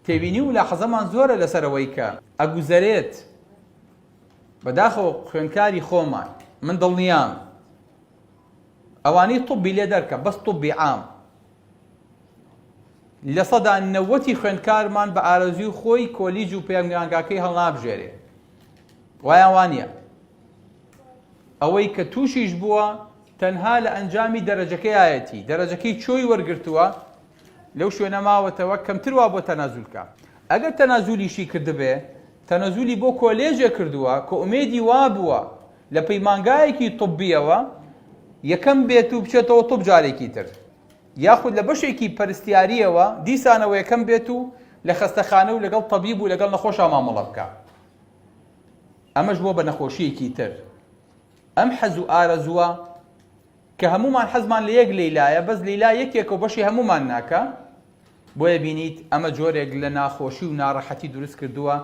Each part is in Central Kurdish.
تێبینی و لاحەزەمان زۆرە لەسەرەوەی کە ئەگوزەرێت بەداخەوە خوێندکاری خۆمان من دڵنیام ئەوانەی طبی لێ دەرکە بەس طبی عام لە سەدا 90 خوێندکارمان بە ئارەزوی خۆی کۆلیج و پێنگانگاکەی هەڵنابژێرێ وایان وانە ئەوەی کە تووشیش بووە تەنها لە ئەنجامی دەرەجەکەی دەرەجەکەی چۆی وەرگرتووە لەو شوێنە ماوەتەوە کەمتر وا بۆ تەنازولکە ئەگەر تەنازولیشی کردبێ تەنازولی بۆ کۆلێژێ کردووە کە ئومێدی وا بووە لە پەیمانگایەکی طبیەوە یەکەم بێت و بچێتەوە طب جارێکی تر یاخود لە بەشێکی پەرستیاریەوە دیسانەوە یەکەم بێت و لە خەستەخانە و لەگەڵ طەبیب و لەگەڵ نەخۆشا مامەڵە بکە ئەمەش بۆ بە نەخۆشیەکی تر ئەم حەز و ئارەزووە کە هەمومان حەزمان لە یەک لەیلایە بەس لەیلا یەکێکە و بەشی هەمومان ناکە بۆیە بینیت ئەمە جۆرێک لە ناخۆشی و ناڕەحەتی دروست کردووە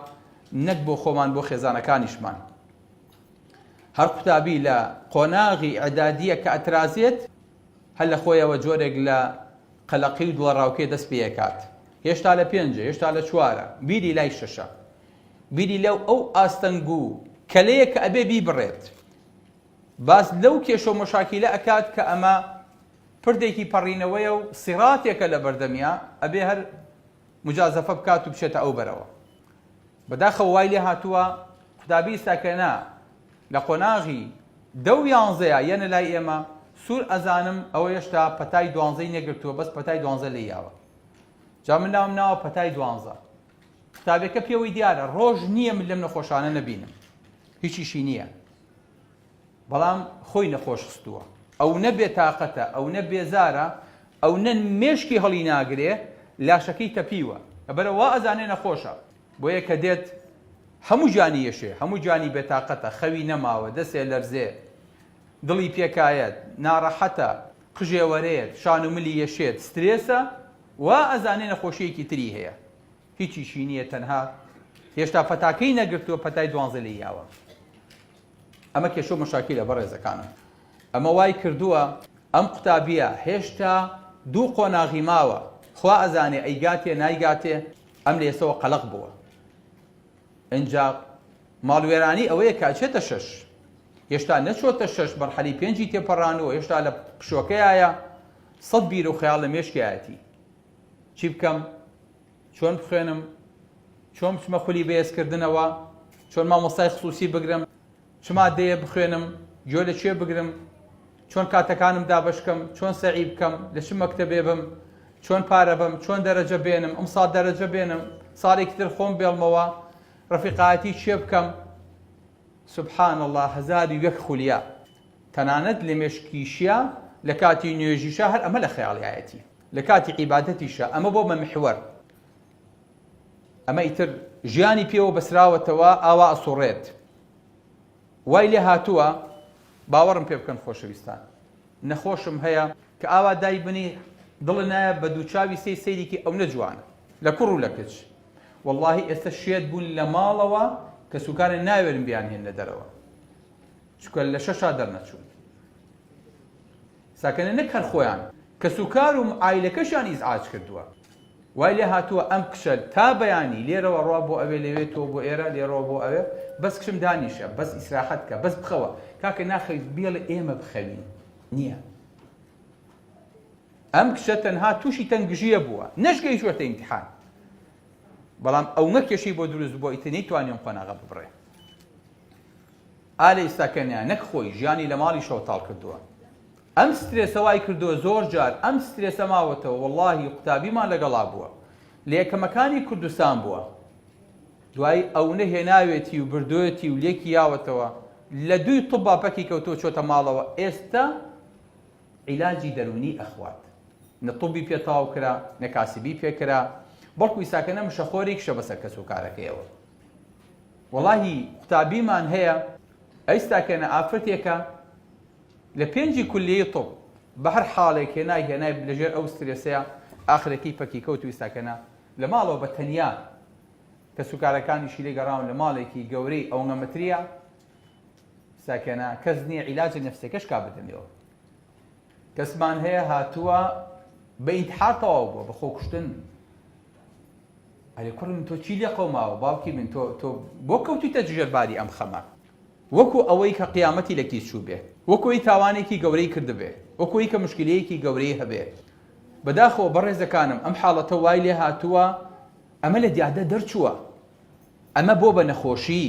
نەک بۆ خۆمان بۆ خێزانەکانیشمان هەر قوتابی لە قۆناغی ئەعدادیە کە ئەترازێت هەر لە خۆیەوە جۆرێک لە قەلەقی و دڵەڕاوکێ دەست پێیەکات هێشتا لە 5 هێشتا لە 4 بیری لای 6 بیری لەو ئەو ئاستەنگ و کەلەیە کە ئەبێ بیبڕێت باس لەو کێشە و مەشاکیلە ئەکات کە ئەمە پردێکی پەڕینەوەیە و سیڕاتێکە لە بەردەمیا ئەبێ هەر مجازەفە بکات و بچێتە ئەو بەرەوە بەداخەوە وای لێ هاتووە قوتابی ساکەنا لە قۆناغی 10 یەنە لای ئێمە سوور ئەزانم ئەوە هێشتا پەتای 12 نەگرتووە بەس پەتای 12 لێ یاوە جا من ناوم ناوە پەتای 12 قوتابەکە پێوەی دیارە ڕۆژ نییە من لەم نەخۆشانە نەبینم هیچیشی نییە بەڵام خۆی نەخۆش خستووە ئەو نەبێ تااقەتە ئەو نەبێزارە ئەو نە مێشکی هەڵی ناگرێ لاشەکەی تەپیوە ئەبەرەوە ئەزانێ نەخۆشە بۆیە کە دێت هەموو جانی یەشێ هەموو جانی بێتاقەتە خەوی نەماوە دەسێ لەرزێ دڵی پێکایەت ناڕەحەتە قژێوەرێت شان و ملی یەشێت سترێسە وا ئەزانێ نەخۆشیەکی تری هەیە هیچیشی نییە تەنها هێشتا پەتاکەی نەگرتووە پەتای 12 لێ یاوە ئەمە کێشە مەشاکیلە بەڕێزەکانم ئەمە وای کردووە ئەم قوتابیە هێشتا 2 قۆناغی ماوە خوا ئەزانێ ئەیگاتێ نایگاتێ ئەم لێسەوە قەلق بووە ئەنجا ماڵوێرانی ئەوەیە کاچێتە 6 هێشتا نەچۆتە 6 بەرحەلی 5 تێپەڕانەوە هێشتا لە پشۆکەیایە 100 بیر و خەیاڵ لە مێشکایەتی چی بکەم چۆن بخوێنم چۆن بچمە خولی بەهێزکردنەوە چۆن مامۆستای خصوصی بگرم چ مادەیە بخوێنم گوێ لە کوێ بگرم چۆن کاتەکانم دابەشکەم چۆن سەعی بکەم لە چ مەکتەبێ بم چۆن پارە بم چۆن دەرەجە بێنم ئەم ساڵ دەرەجە بێنم ساڵێکی تر خۆم بێڵمەوە ڕەفیقایەتی چێ بکەم سبحان الله 1001 خولیا تەنانەت لە مێشکیشیە لە کاتی نوێژیشە هەر ئەمە لە خەیاڵیایەتی لە کاتی عیبادەتیشە ئەمە بۆ بە محور ئەمە ئیتر ژیانی پێوە بەسراوەتەوە ئاوا ئەسوڕێت وای لێ هاتووە باوەڕم پێ بکەن خۆشەویستان نەخۆشم هەیە کە ئاوا دای بنی دڵ نایە بە دووچاوی سەیرێکی ئەو نەجوانە لە کوڕ و لە کچ واللهی ئێستا شێت بوون لە ماڵەوە کە سوکانە ناوێرن بیانهێن لە دەرەوە چونکە لە 6 دەرنەچوون ساکەنە نەک هەر خۆیان کە سوکار و عایلەکەشیان ئیزعاج کردووە وای لێ هاتووە ئەم کشە تا بەیانی لێرەوە ڕوا بۆ ئەوێ لەوێتەوە بۆ ئێرە لێرەوە بۆ ئەوێ بەس کشم دانیشە بەس ئیسراحەت کە بەس بخەوە کاکە ناخەویت بێڵە ئێمە بخەوین نییە ئەم کشە تەنها تووشی تەنگژیە بووە نەشگەیشتووەتە ئیمتیحان بەڵام ئەو نەکێشی بۆ دروست بۆ ئیتر نەیتوانێم قۆناغە ببڕێ ئالە ئیساکەنیا نەک خۆی ژیانی لە ماڵی شەوتاڵ کردووە ئەم سترێسە وای کردووە زۆر جار ئەم سترێسە ماوەتەوە واللهی قوتابیمان لەگەڵا بووە لە یەکەمەکانی کوردستان بووە دوای ئەو نەهێناوێتی و بردوێتی و لێکی یاوەتەوە لە 2 طباپەکی کەوتۆ چۆتە ماڵەوە ئێستا عیلاجی دەرونی ئەخوات نە طبی پێتاو کرا نە کاسبی پێکرا بەڵکو ئیساکەنە مشەخۆری کشە بەسەر کەس و کارەکەیەوە واللهی قوتابیمان هەیە ئەیستاکەنە ئافرەتێکە لە 5 کولیەی طب بە هەر حاڵێک هێنای لەژێر ئەو سترێسەیە ئاخرەکەی پەکی کەوت و ئیساکەنە لە ماڵەوە بە تەنیا کە سوکارەکانیشی لێ گەڕاون لە ماڵێکی گەورەی ئەو نەمەتریە ساکەنە کەس نییە عیلاجی نەفسەکەش کا بدەنەوە کەسمان هەیە هاتووە بە ئینتحار تەواو بووە بە خۆکوشتن ئەرێ کوڕ من تۆ چی لێ قەوماوە باوکی من تۆ بۆ کەوتوتە جژەرباری ئەم خەمە وەکو ئەوەی کە قیامەتی لە کیس چوو بێ وەکوی تاوانێکی گەورەی کردبێ وەکوی کە مشکلەیەکی گەورەی هەبێ بەداخەوە بەڕێزەکانم ئەم حاڵەتە وای لێ هاتووە ئەمە لە دیادە دەرچووە ئەمە بۆ بە نەخۆشی